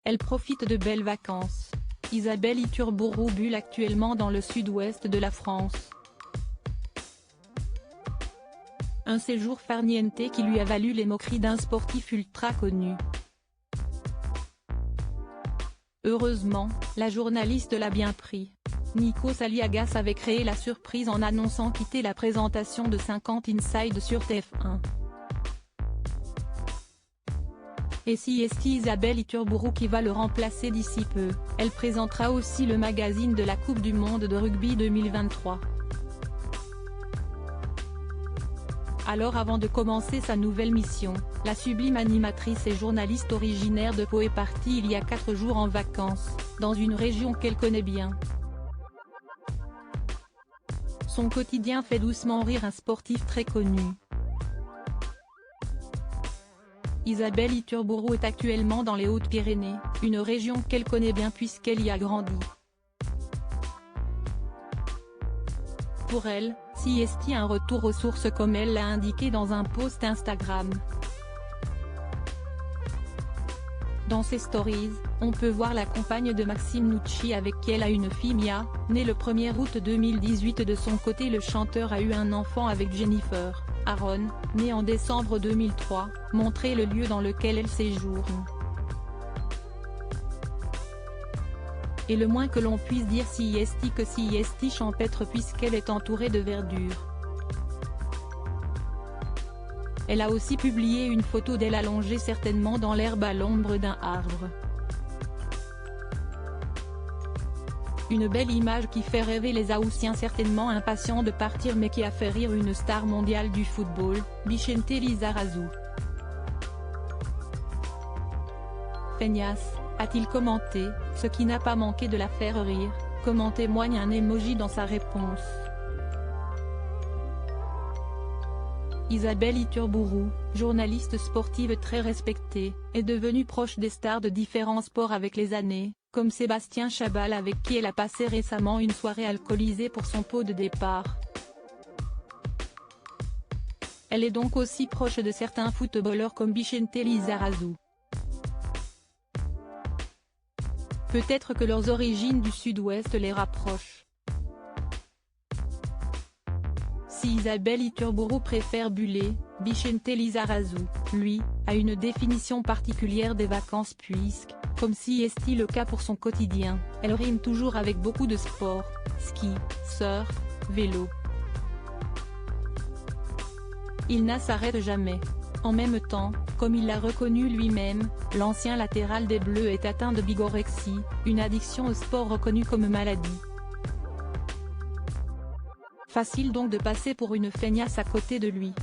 Elle profite de belles vacances. Isabelle Iturburu bulle actuellement dans le sud-ouest de la France. Un séjour farniente qui lui a valu les moqueries d'un sportif ultra connu. Heureusement, la journaliste l'a bien pris. Nikos Aliagas avait créé la surprise en annonçant quitter la présentation de 50 Inside sur TF1. Et si est Isabelle Iturburu qui va le remplacer d'ici peu, elle présentera aussi le magazine de la Coupe du Monde de rugby 2023. Alors avant de commencer sa nouvelle mission, la sublime animatrice et journaliste originaire de Pau est partie il y a 4 jours en vacances, dans une région qu'elle connaît bien. Son quotidien fait doucement rire un sportif très connu. Isabelle Iturburu est actuellement dans les Hautes-Pyrénées, une région qu'elle connaît bien puisqu'elle y a grandi. Pour elle, si est un retour aux sources comme elle l'a indiqué dans un post Instagram. Dans ses stories, on peut voir la compagne de Maxime Nucci avec qui elle a une fille Mia, née le 1er août 2018. De son côté, le chanteur a eu un enfant avec Jennifer Aaron, née en décembre 2003, montrer le lieu dans lequel elle séjourne. Et le moins que l'on puisse dire que si est champêtre puisqu'elle est entourée de verdure. Elle a aussi publié une photo d'elle allongée certainement dans l'herbe à l'ombre d'un arbre. Une belle image qui fait rêver les Haussiens certainement impatients de partir mais qui a fait rire une star mondiale du football, Vicente Lizarazu. Feignasse, a-t-il commenté, ce qui n'a pas manqué de la faire rire, comme en témoigne un emoji dans sa réponse. Isabelle Iturburu, journaliste sportive très respectée, est devenue proche des stars de différents sports avec les années, comme Sébastien Chabal avec qui elle a passé récemment une soirée alcoolisée pour son pot de départ. Elle est donc aussi proche de certains footballeurs comme Vicente Lizarazu. Peut-être que leurs origines du sud-ouest les rapprochent. Si Isabelle Iturburu préfère buller, Vicente Lizarazu, lui, a une définition particulière des vacances puisque, comme si est le cas pour son quotidien, elle rime toujours avec beaucoup de sport, ski, surf, vélo. Il ne s'arrête jamais. En même temps, comme il l'a reconnu lui-même, l'ancien latéral des Bleus est atteint de bigorexie, une addiction au sport reconnue comme maladie. Facile donc de passer pour une feignasse à côté de lui.